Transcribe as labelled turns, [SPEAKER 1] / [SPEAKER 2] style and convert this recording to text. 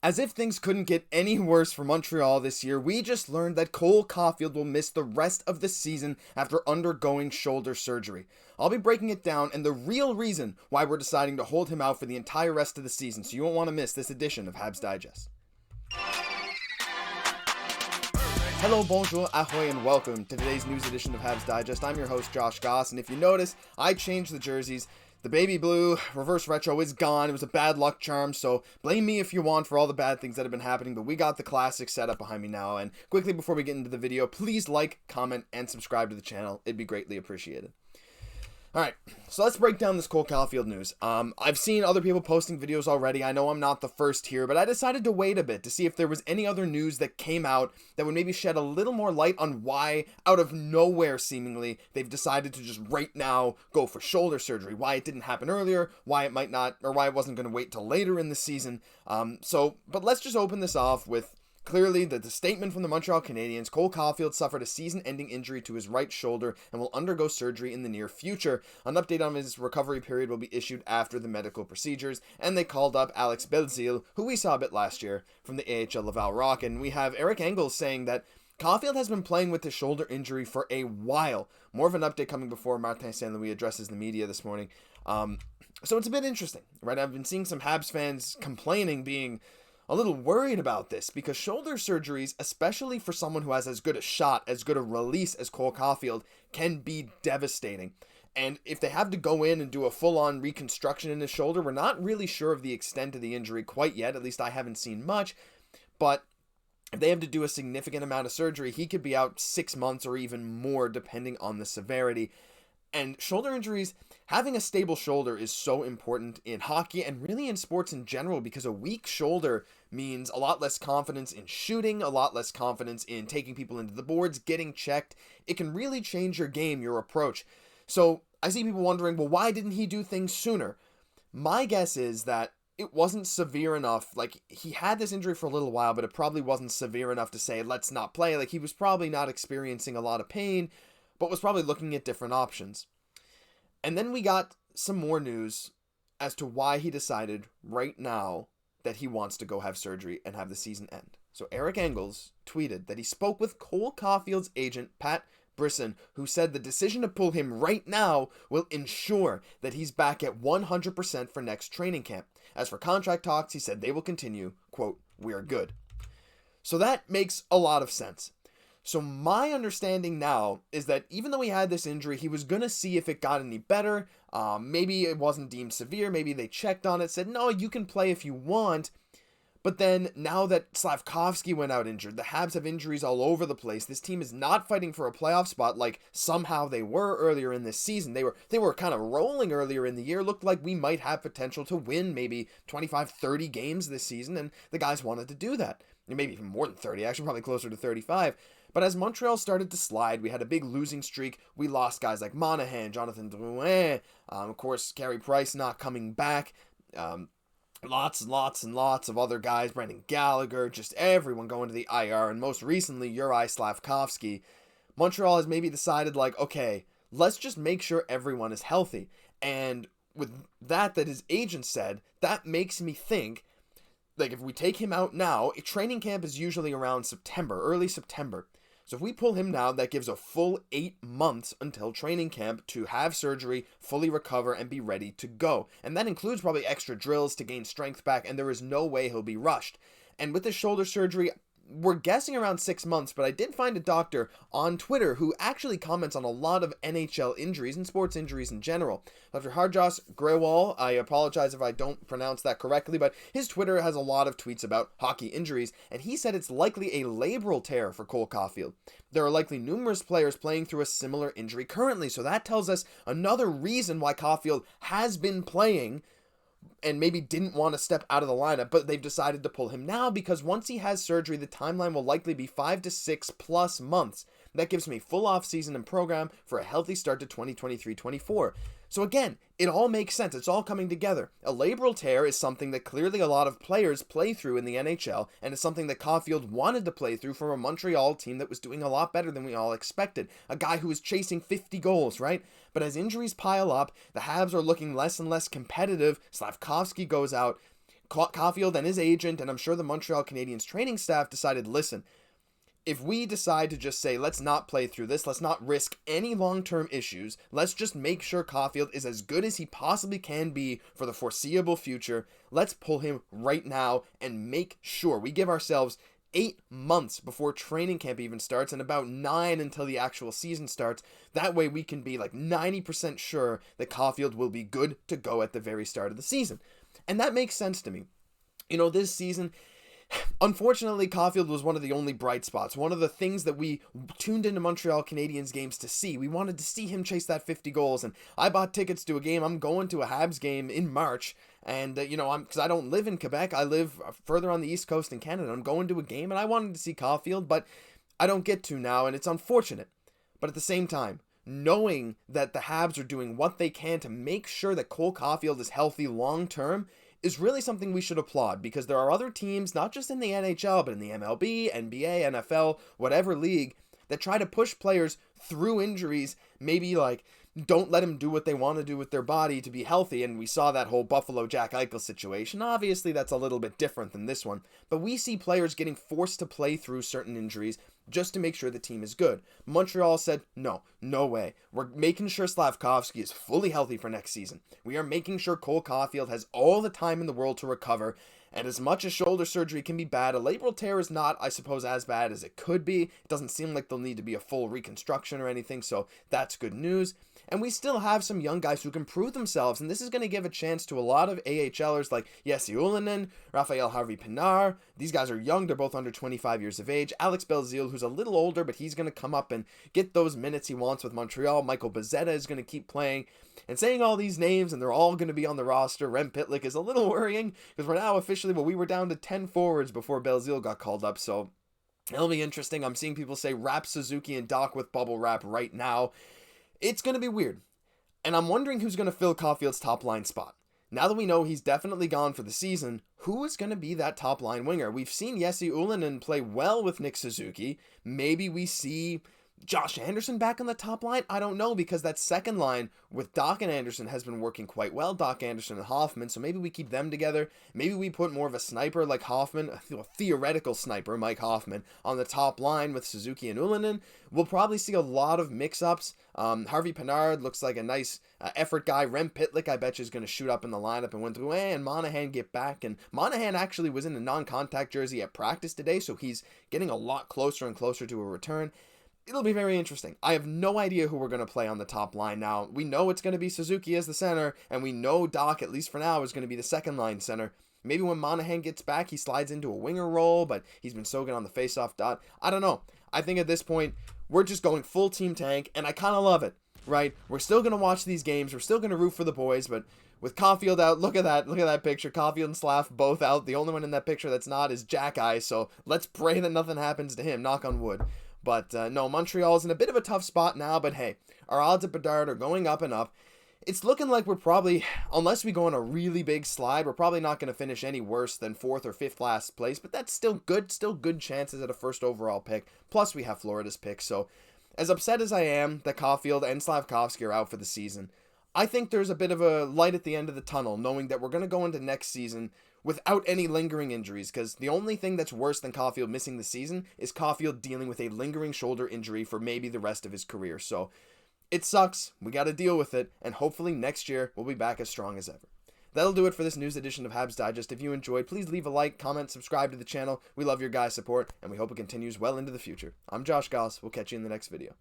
[SPEAKER 1] As if things couldn't get any worse for Montreal this year, we just learned that Cole Caufield will miss the rest of the season after undergoing shoulder surgery. I'll be breaking it down and the real reason why we're deciding to hold him out for the entire rest of the season, so you won't want to miss this edition of Habs Digest. Hello, bonjour, ahoy, and welcome to today's news edition of Habs Digest. I'm your host, Josh Gosse, and if you notice, I changed the jerseys. The baby blue reverse retro is gone. It was a bad luck charm, so blame me if you want for all the bad things that have been happening, but we got the classic setup behind me now. And quickly before we get into the video, please like, comment, and subscribe to the channel. It'd be greatly appreciated. Alright, so let's break down this Cole Caufield news. I've seen other people posting videos already. I know I'm not the first here, but I decided to wait a bit to see if there was any other news that came out that would maybe shed a little more light on why, out of nowhere seemingly, they've decided to just right now go for shoulder surgery. Why it didn't happen earlier, why it might not, or why it wasn't going to wait till later in the season. But let's just open this off with clearly, the statement from the Montreal Canadiens: Cole Caufield suffered a season-ending injury to his right shoulder and will undergo surgery in the near future. An update on his recovery period will be issued after the medical procedures. And they called up Alex Belzile, who we saw a bit last year from the AHL Laval Rock. And we have Eric Engels saying that Caufield has been playing with the shoulder injury for a while. More of an update coming before Martin St. Louis addresses the media this morning. So it's a bit interesting, right? I've been seeing some Habs fans complaining, being a little worried about this, because shoulder surgeries, especially for someone who has as good a shot, as good a release as Cole Caufield, can be devastating. And if they have to go in and do a full-on reconstruction in his shoulder, we're not really sure of the extent of the injury quite yet. At least I haven't seen much. But if they have to do a significant amount of surgery, he could be out 6 months or even more, depending on the severity. And shoulder injuries, having a stable shoulder is so important in hockey and really in sports in general, because a weak shoulder means a lot less confidence in shooting, a lot less confidence in taking people into the boards, getting checked. It can really change your game, your approach. So I see people wondering, well, why didn't he do things sooner? My guess is that it wasn't severe enough. Like, he had this injury for a little while, but it probably wasn't severe enough to say, let's not play. Like, he was probably not experiencing a lot of pain, but was probably looking at different options. And then we got some more news as to why he decided right now that he wants to go have surgery and have the season end. So Eric Engels tweeted that he spoke with Cole Caufield's agent, Pat Brisson, who said the decision to pull him right now will ensure that he's back at 100% for next training camp. As for contract talks, he said they will continue, quote, "We are good." So that makes a lot of sense. So my understanding now is that even though he had this injury, he was going to see if it got any better. Maybe it wasn't deemed severe. Maybe they checked on it, said, no, you can play if you want. But then now that Slafkovsky went out injured, the Habs have injuries all over the place. This team is not fighting for a playoff spot like somehow they were earlier in this season. They were kind of rolling earlier in the year. Looked like we might have potential to win maybe 25, 30 games this season, and the guys wanted to do that. Maybe even more than 30, actually probably closer to 35. But as Montreal started to slide, we had a big losing streak. We lost guys like Monahan, Jonathan Drouin, of course, Carey Price not coming back. Lots and lots of other guys, Brendan Gallagher, just everyone going to the IR, and most recently, Juraj Slafkovsky. Montreal has maybe decided, like, okay, let's just make sure everyone is healthy. And with that his agent said, that makes me think, like, if we take him out now, training camp is usually around September, early September. So if we pull him now, that gives a full 8 months until training camp to have surgery, fully recover, and be ready to go. And that includes probably extra drills to gain strength back, and there is no way he'll be rushed. And with this shoulder surgery, we're guessing around 6 months, but I did find a doctor on Twitter who actually comments on a lot of NHL injuries and sports injuries in general. Dr. Harjas Grewal, I apologize if I don't pronounce that correctly, but his Twitter has a lot of tweets about hockey injuries, and he said it's likely a labral tear for Cole Caufield. There are likely numerous players playing through a similar injury currently, so that tells us another reason why Caufield has been playing and maybe didn't want to step out of the lineup, but they've decided to pull him now because once he has surgery, the timeline will likely be 5 to 6 plus months. That gives me full off-season and program for a healthy start to 2023-24. So again, it all makes sense. It's all coming together. A labral tear is something that clearly a lot of players play through in the NHL, and it's something that Caufield wanted to play through from a Montreal team that was doing a lot better than we all expected. A guy who was chasing 50 goals, right? But as injuries pile up, the Habs are looking less and less competitive. Slafkovsky goes out. Caufield and his agent, and I'm sure the Montreal Canadiens training staff decided, listen, if we decide to just say, let's not play through this, let's not risk any long-term issues, let's just make sure Caufield is as good as he possibly can be for the foreseeable future, let's pull him right now and make sure we give ourselves 8 months before training camp even starts and about 9 until the actual season starts. That way we can be like 90% sure that Caufield will be good to go at the very start of the season. And that makes sense to me. You know, this season, unfortunately, Caufield was one of the only bright spots. One of the things that we tuned into Montreal Canadiens games to see. We wanted to see him chase that 50 goals, and I bought tickets to a game. I'm going to a Habs game in March, and, because I don't live in Quebec. I live further on the East Coast in Canada. I'm going to a game, and I wanted to see Caufield, but I don't get to now, and it's unfortunate. But at the same time, knowing that the Habs are doing what they can to make sure that Cole Caufield is healthy long-term is really something we should applaud, because there are other teams, not just in the NHL, but in the MLB, NBA, NFL, whatever league, that try to push players through injuries, maybe like don't let them do what they want to do with their body to be healthy, and we saw that whole Buffalo Jack Eichel situation. Obviously, that's a little bit different than this one, but we see players getting forced to play through certain injuries just to make sure the team is good. Montreal said, no way. We're making sure Slafkovsky is fully healthy for next season. We are making sure Cole Caufield has all the time in the world to recover, and as much as shoulder surgery can be bad, a labral tear is not, I suppose, as bad as it could be. It doesn't seem like there'll need to be a full reconstruction or anything, so that's good news. And we still have some young guys who can prove themselves, and this is going to give a chance to a lot of AHLers like Jesse Ylönen, Raphael Harvey-Pinard. These guys are young. They're both under 25 years of age. Alex Belzile, who's a little older, but he's going to come up and get those minutes he wants with Montreal. Michael Bezzetta is going to keep playing. And saying all these names, and they're all going to be on the roster, Rem Pitlick, is a little worrying, because we're now officially, we were down to 10 forwards before Belzile got called up, so it'll be interesting. I'm seeing people say wrap Suzuki and Dach with bubble wrap right now. It's going to be weird. And I'm wondering who's going to fill Caufield's top line spot. Now that we know he's definitely gone for the season, who is going to be that top line winger? We've seen Jesse Ylönen play well with Nick Suzuki. Maybe we see Josh Anderson back on the top line? I don't know, because that second line with Dach and Anderson has been working quite well. Dach, Anderson, and Hoffman, so maybe we keep them together. Maybe we put more of a sniper like Hoffman, a theoretical sniper, Mike Hoffman, on the top line with Suzuki and Ylönen. We'll probably see a lot of mix-ups. Harvey-Pinard looks like a nice effort guy. Rem Pitlick, I bet you, is going to shoot up in the lineup, and when Drouin and Monahan get back. And Monahan actually was in a non-contact jersey at practice today, so he's getting a lot closer and closer to a return. It'll be very interesting. I have no idea who we're going to play on the top line now. We know it's going to be Suzuki as the center, and we know Dach, at least for now, is going to be the second line center. Maybe when Monahan gets back, he slides into a winger role, but he's been so good on the faceoff dot. I don't know. I think at this point, we're just going full team tank, and I kind of love it, right? We're still going to watch these games. We're still going to root for the boys, but with Caufield out, look at that picture. Caufield and Slaf both out. The only one in that picture that's not is Xhekaj, so let's pray that nothing happens to him. Knock on wood. But no, Montreal's in a bit of a tough spot now, but hey, our odds at Bedard are going up and up. It's looking like we're probably, unless we go on a really big slide, we're probably not going to finish any worse than 4th or 5th last place, but that's still good chances at a first overall pick. Plus we have Florida's pick, so as upset as I am that Caufield and Slafkovsky are out for the season, I think there's a bit of a light at the end of the tunnel, knowing that we're going to go into next season without any lingering injuries, because the only thing that's worse than Caufield missing the season is Caufield dealing with a lingering shoulder injury for maybe the rest of his career. So it sucks. We got to deal with it, and hopefully next year we'll be back as strong as ever. That'll do it for this news edition of Habs Digest. If you enjoyed, please leave a like, comment, subscribe to the channel. We love your guys' support, and we hope it continues well into the future. I'm Josh Gosse. We'll catch you in the next video.